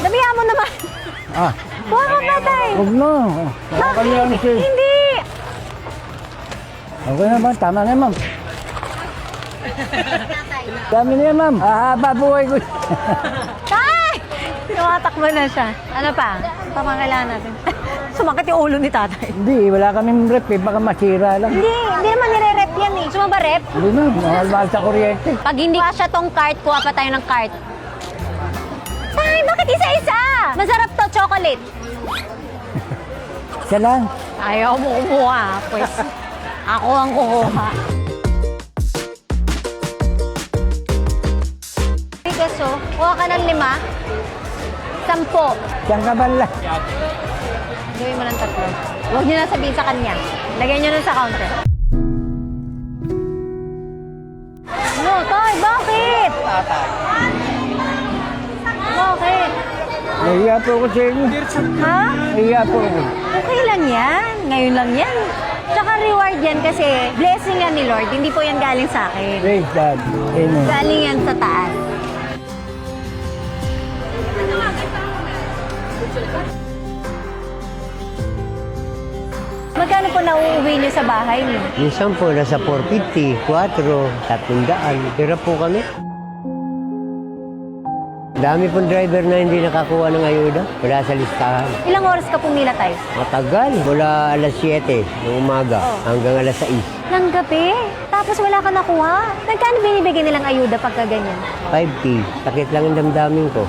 Damihan mo naman. Ah, Huwag ka patay. huwag na. Kakalyang siya. Hindi. Okay na ma'am, tama na ma'am. Dami na yan ma'am. Haba buhay ko. Tay! Tumatakbo na siya. Ano pa? Ito pa kailangan natin. Sumakit yung ulo ni tatay. Hindi, wala kaming rep eh. Baka masira lang. Hindi naman nire-rep yan eh. Suma ba rep? Hindi na, mahal sa kuryente. Pag hindi siya tong cart, kuha pa tayo ng cart. Tay, bakit isa-isa? Masarap to, chocolate. Siya lang. Ayaw mo kumuha, pues. Ako ang kukuha. Peso, kuha ka ng 5. 10. Siyang kabal lang. Gawin mo ng 3. Huwag niyo na sabihin sa kanya. Lagyan niyo na sa counter. No, Tay, bakit? Bakit? Nahiya po ako sa inyo. Ha? Nahiya po ako. Okay lang yan. Ngayon lang yan. Tsaka reward yan kasi blessing yan ni Lord. Hindi po yan galing sa akin. Praise God. Amen. Galing yan sa taas. Magkano po nauuwi niyo sa bahay niyo? Minsan po, nasa 450, 4, 300. Tira po kami. Dami pong driver na hindi nakakuha ng ayuda. Wala sa listahan. Ilang oras ka pumila tayo? Matagal. Mula alas 7 ng umaga hanggang alas 6. Ng gabi. Tapos wala ka nakuha. Nagkano binibigyan nilang ayuda pagka ganyan? 5K. Sakit lang ang damdamin ko.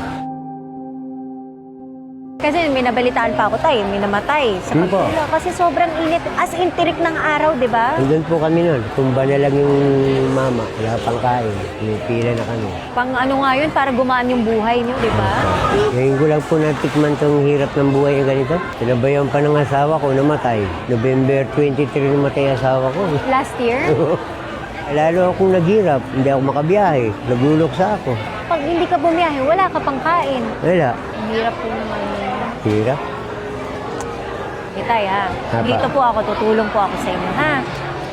Kasi may nabalitaan pa ako tayo, may namatay sa Sino po? pagpila. Kasi sobrang init. As in, tirik ng araw, di ba? Nandun po kami nun. Tumba na lang yung mama. Wala pang kain. Pila na kami. Pang ano nga yun, para gumaan yung buhay niyo, di ba? Ngayon ko lang po natikman tong hirap ng buhay ng ganito. Sinabayan pa ng asawa ko, namatay. November 23 namatay asawa ko. Last year, Lalo akong naghirap. Hindi ako makabiyahe. Nagluluksa ako. pag hindi ka bumiyahe, wala ka pang kain. Wala. Ang hirap po naman yun. Hirap. Itay, ha? Apa. Dito po ako, tutulong po ako sa inyo, ha?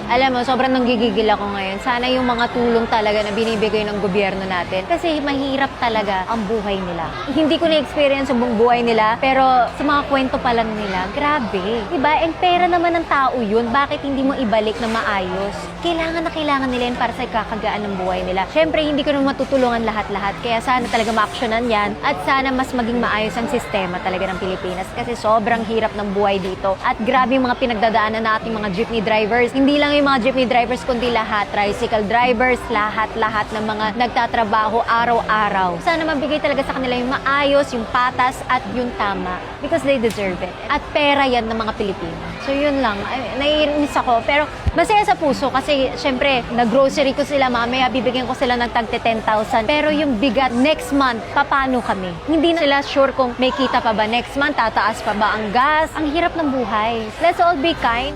Alam mo, sobrang nanggigigil ako ngayon. Sana yung mga tulong talaga na binibigay ng gobyerno natin. Kasi mahirap talaga ang buhay nila. Hindi ko na-experience yung buong buhay nila, pero sa mga kwento pa lang nila, grabe. Diba? And pera naman ng tao yun. Bakit hindi mo ibalik na maayos? Kailangan na kailangan nila yun para sa kakagaan ng buhay nila. Siyempre, hindi ko naman matutulungan lahat-lahat. Kaya sana talaga ma-actionan yan. At sana mas maging maayos ang sistema talaga ng Pilipinas. Kasi sobrang hirap ng buhay dito. At grabe yung mga pinagdadaanan nating mga jeepney drivers. Hindi lang yung mga jeepney drivers, kundi lahat. Tricycle drivers, lahat-lahat ng mga nagtatrabaho araw-araw. Sana mabigay talaga sa kanila yung maayos, yung patas, at yung tama. Because they deserve it. At pera yan ng mga Pilipino. So yun lang. Naiinis ako. Pero masaya sa puso kasi syempre, nag-grocery ko sila. Mamaya bibigyan ko sila ng tagte 10,000. Pero yung bigat, next month, paano kami? Hindi na sila sure kung may kita pa ba next month, tataas pa ba ang gas. Ang hirap ng buhay. Let's all be kind.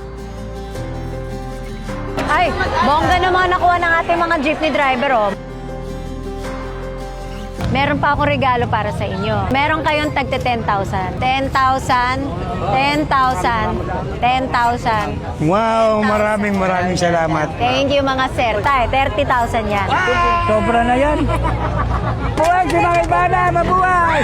Ay, bongga naman nakuha ng ating mga jeepney driver, oh. Meron pa akong regalo para sa inyo. Meron kayong tagte 10,000. 10,000, 10,000, 10,000. Wow, maraming salamat. Thank you mga sir. Tay, 30,000 yan. Sobra na yan. Buhay si mga ibana, mabuhay!